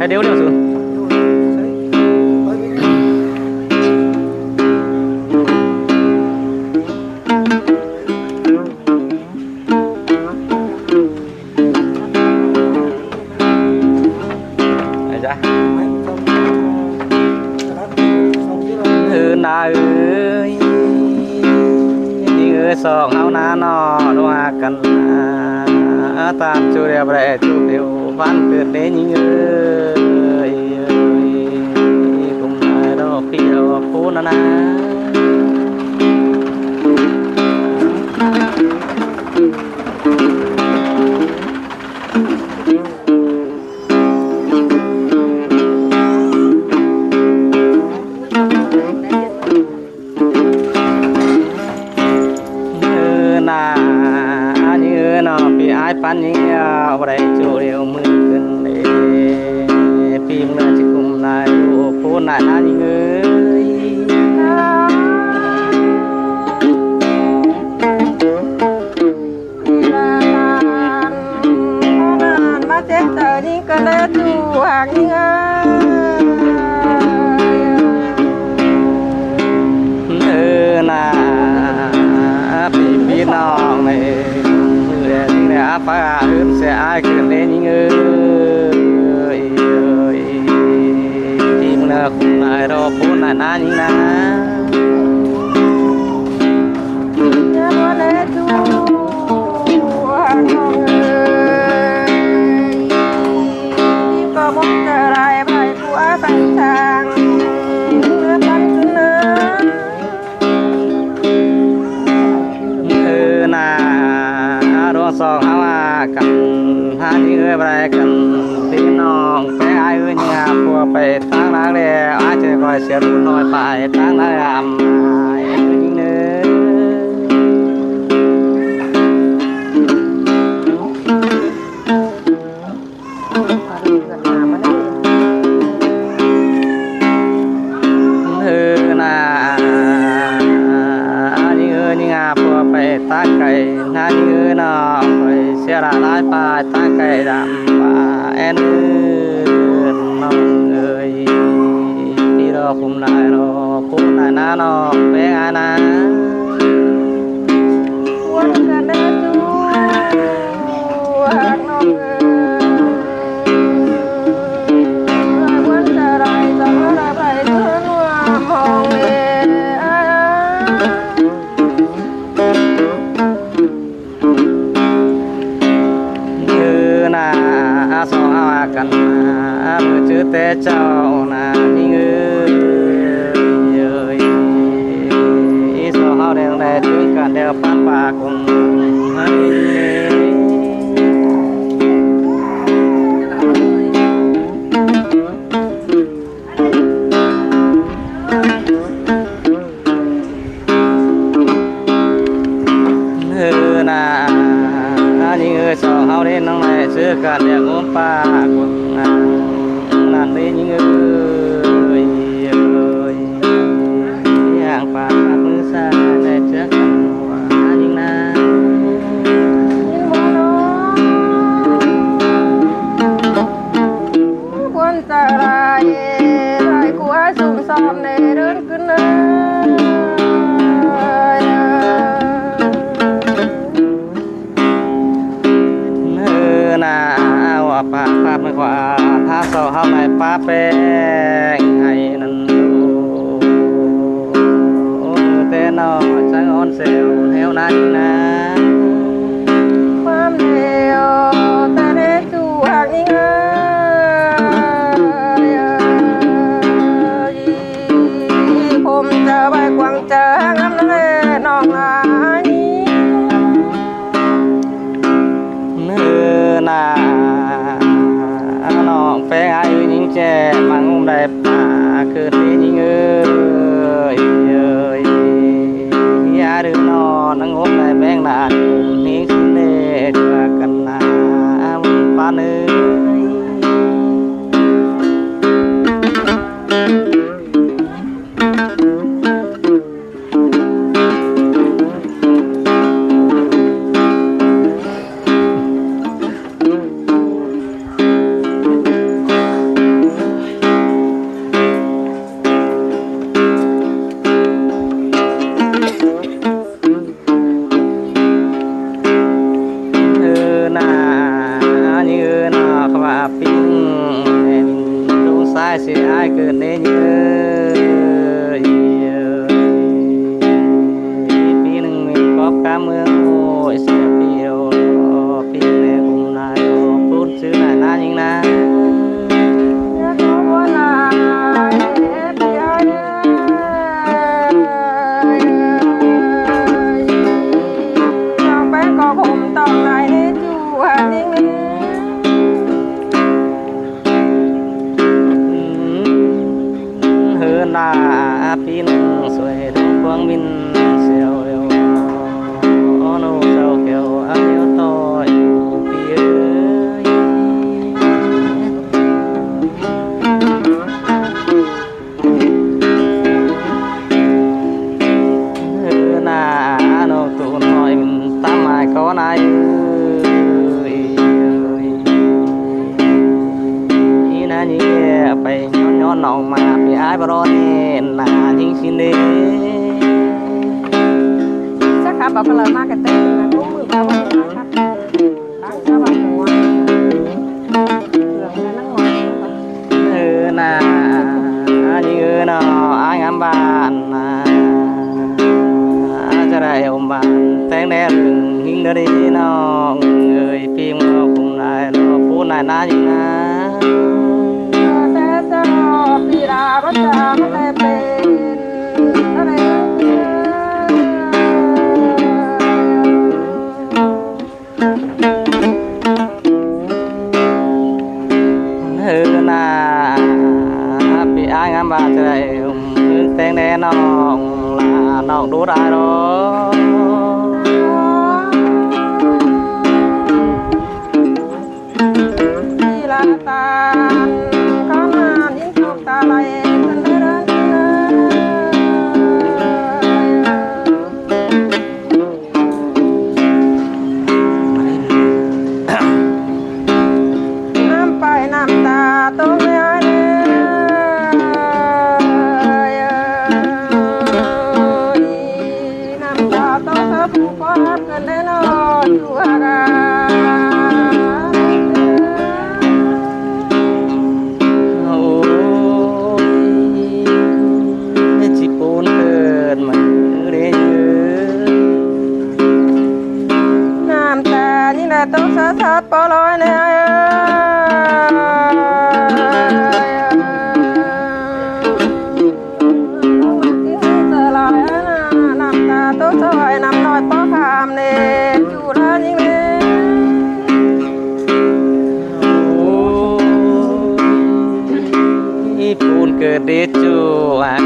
เดี๋ยวxuốngนาเอ้ยนี่สองเอาหน้านอดว่ากันตามจูเรียบเรจูเดียวบ้านเกิดเด้ยิงเอ้ยกุมนายดอกพี่ดอกพูนนะปันยิงเอาไปจูเรียวมือขึ้นเลยปีมนาจิกุมนายโอ้โหนายยิงเอ้ยมาเจ็บเธอนี่ก็เลยจูห่างยิงเอ้ยนาพี่น้องเลยป้าเอื้อมเสียอายขึ้นเลยนี่เอ้ยที่มึงน่ะคุณนายรอพูดนานๆนี่นะอย่ามาเล่นดูห่างน้องเอ้ยนี่ก็บอกจะไรไปผัวตั้งทางเมื่อปันขึ้นนะนาสองเอากันหาที่เอ้ยไปกันพี่น้องไปไอ้เอ้ยเนี่ยพัวไปตั้งนานแล้วอาจจะคอยเสียรุ่นน้อยไปตั้งนานไอ้เอ้ยเนื้อนานี่เอ้ยเนี่ยพัวไปตั้งไก่นานี่เอ้ยน้องเสียละลายไปตั้งไก่ดำป่าแอนน้องเอ้ยนี่รอคุมนายรอคุมนายนะน้องเป็นไงนะวันกันได้ดูหากน้องเอ้ยวันจะไรจะมาไรไปเพื่อนว่ามองเอ้สองเอากันมาเมื่อเจอแต่เจ้านานี่เอ้ยสองเอาแดงแดดถึงกันเดียวปานปากคงสองเฮาเล่นน้องไหนซื้อกันเรียกโอป้าคนนั่นเล่นยิงเอ้ยอย่างปากมือซ้ายได้เจอกันว่ายิงนะยิงบ่น้องควรจะไรกูให้สุ่มซ้อมในเดินขึ้นเลยว่าป้าภาพไม่กว่าถ้าเศร้าเฮาในป้าแป้งให้นั่นดูแต่นอจังอ่อนเซลเฮวนั้นนะความเดียวแต่เด็กจูหากยิ่งผมจะไปกวางเจองามเล่น้องลายเนื้อนาน้องแฟงอายุยิ่งแจ่มังได้ป่าคืนนี้ยิ่งเอ้ยยาดื้อนอนนั่งงบได้แบงนานี้ขึ้นเด็ดกันนาปานเอ้ย อบกาเมืองโอ้ยเสียเปียวปีแม่กุมนายพูดซื้อหน้าหน้ายิงนะเฮือหน้าปีนึงสวยดวงควงมินเสียวเอวโน้เจ้าเขียวอายุต่อยปีเอ้ยเฮือหน้าโน้ตูนหอยมินตามหมายก็นายนี่ไปย้อนน้องมาไปอายบรอนี่นายิงสินเด้สักครับบอกกันเลยมากกันเต้นนะทุกมือมาวันนี้ครับตั้งข้าวหัวเหลืองนั่งงอนนานี่นาอายงามบ้านนาจะได้อมบ้านแต่งแน่รึงหิงดีน้องเอ้ยปีมเอาคุมนายรอพูดนายนายิงนะปีลาประจำอะไรเป็นอะไรเฮือนาปีอายงามบ้านจะได้แต่งแน่น้องลาน้องดูได้หรอปีลาตาต้องสะทัดปลอยเนี่ยสลายน้ำตาต้องสวยน้ำน้อยป้อขามเนี่ยอยู่ร้านยิ่งเนี่ยปูนเกิดดีจู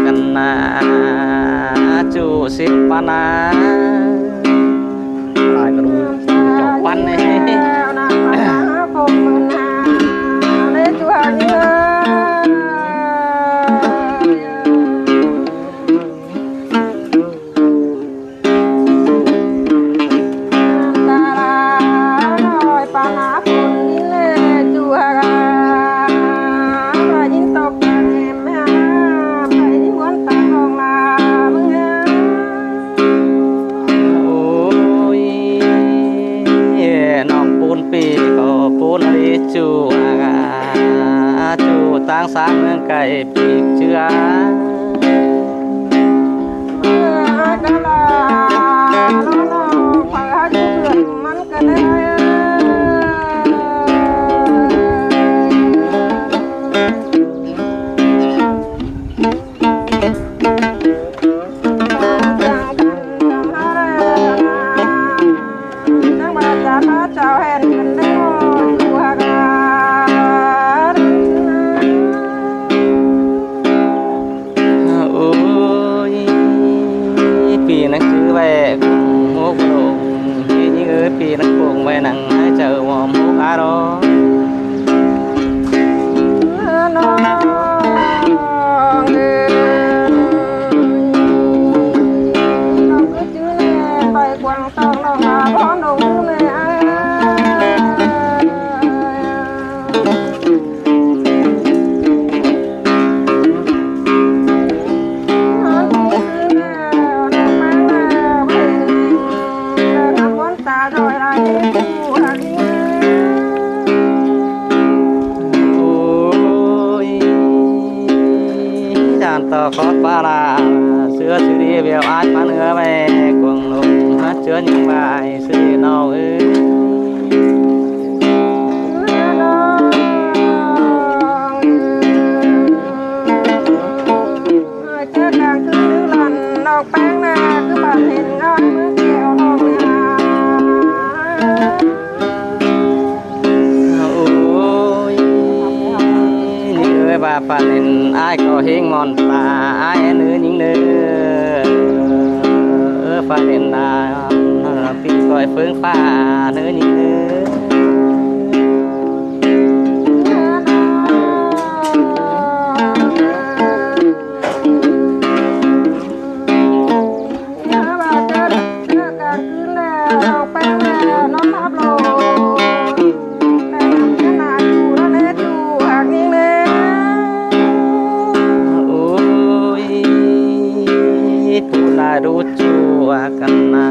กันนาจูสิปนาลายกระดูกจบปันเนี่ยปีก็ปูนลิจูจูตั้งสามเมืองไก่ปีกเชื่อกะลาน้องพาจูเพื่อนมันก็ได้เจ้าเห็นกันได้อยู่ห่างโอ้ยปีนักคือแหวกหกลงที่นี่ปีนักปวงแหวนังให้เจอวอมหกอารมณ์น้องน้องก็จื้อแน่ไปกวางตองน้องมาพร้อมน้องแน่ต่อคอดปลาเสือสีเบียวอาจมาเนื้อไปกวงลมฮัจโจ chưa những bài xưa nào ơi chơi càng cứ như lần đọc bán na cứ bạn hình nói mới kêu nông ôi như bà phản hình ai có hình mòn bà ai nữa những nữa phản hình là bị gọi phương pha nữa những nữaรู้จัวกันนา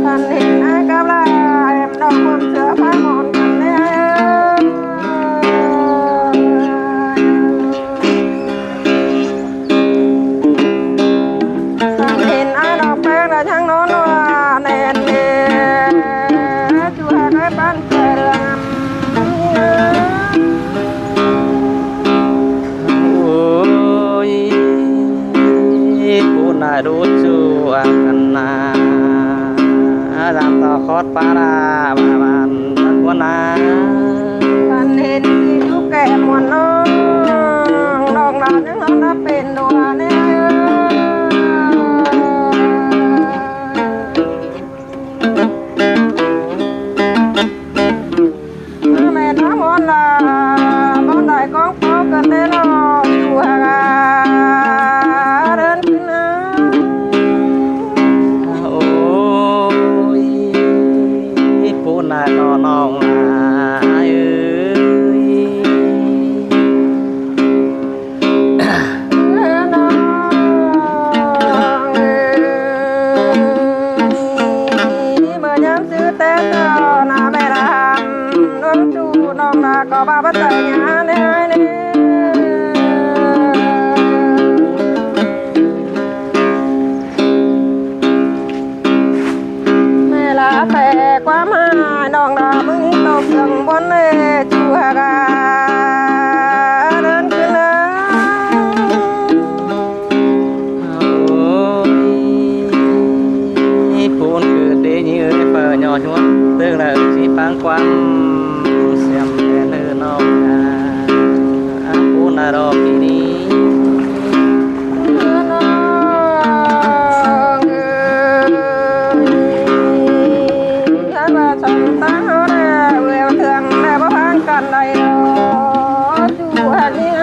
ท่านเห็นไอ้กับลาเอ็มดอกความเสือผ้ามอนกันเนี่ยท่านเห็นไอ้ดอกแป้งและช่างโน้นว่าแน่นเน่จัวให้บ้านเกิดรู้จัวกันนาดามต่อคอดปาราบาบานตะกวนาท่านเห็นที่ทุกแก่มวนน้องดอกดาวยังน้องนับเป็นดวงเนี่ยแม่น้ำมนต์ละบนได้กองเผากันได้รออยู่ห่างเดินขึ้นนะโอ้ยผู้นายน้องเอ้ยเมื่อยามซื้อแต่เจ้าหน้าแม่ดำน้องจูน้องนาก็บ้าบัดใจงานเนี่ยแต่ความหมายน้องดาวมึงตกถึงบนเลจูหากาเดินขึ้นนะโอ้ยผู้คือเดียยืนเปิดหยอดหัวตึงแล้วสิฟังความเสียงแค่เนื้อน้องผู้นารอที่นี้กันใดเนาะจูหันเนี่ย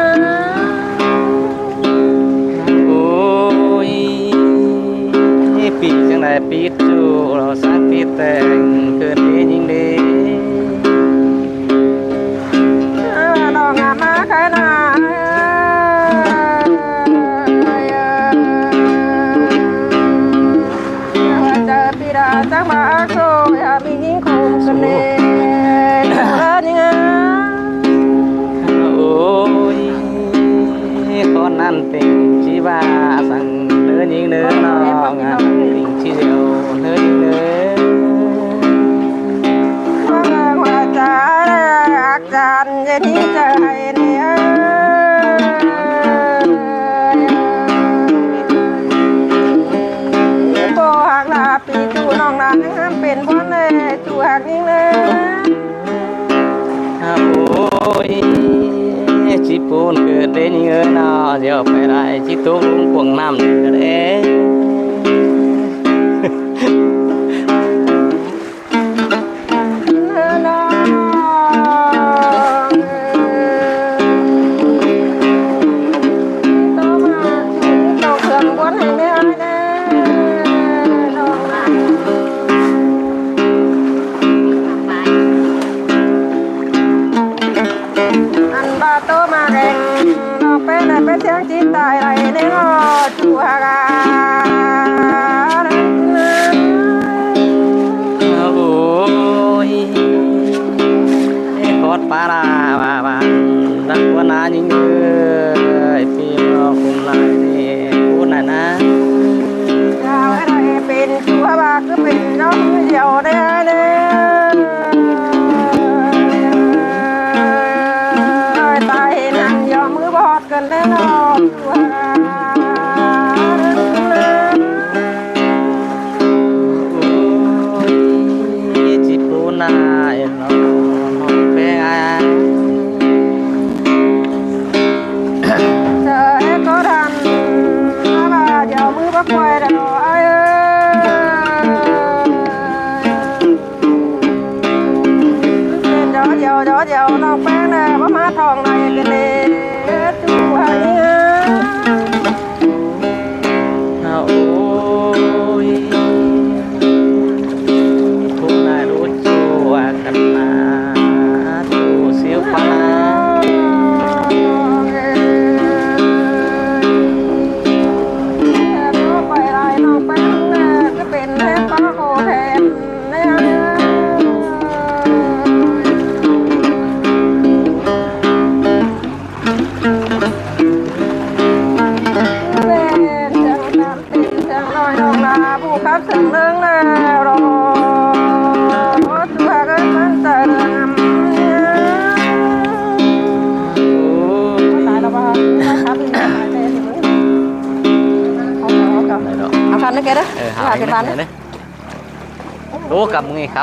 โอ้ยปีจังไดปีจูเราสักปีแต่งเกิดเดียยิ่งดีดอกงามมาใครนาเจอปีดาจักมาโคอยากมียิ่งคงกันเน่คนนั้นติงชีวาสั่งเนื้อยิงเนื้อน้องติงชีเดียวเนื้อยิงเนื้อหัวใจอาจารย์จะที่ใจเนี่ยโบหักลาปีจูน้องนางห้ามเป็นพ้นเลยจูหักยิ่งเลยโอ้ยชิปูนเกิดเด่นเงินนอเดี๋ยวไปได้ชิตุ้งพวงน้ำเดือดเอ๊ไปเสียงจีตายไรในงอจูหากาโอ้ยคอดปาราบาบานรักวนายิงเอ้ยพี่น้องคุมนายนี่พูดหน่อยนะยาวให้เราเอ็ม ถึงเรื่องแล้วรอตัวก็มันแต่เรื่องตายแล้วป่ะครับอีกตายเลยเอา ไหนดอก คันนึกแกเด้อ หา หาเป็นบ้าน ไหนโอ้กำไงครับ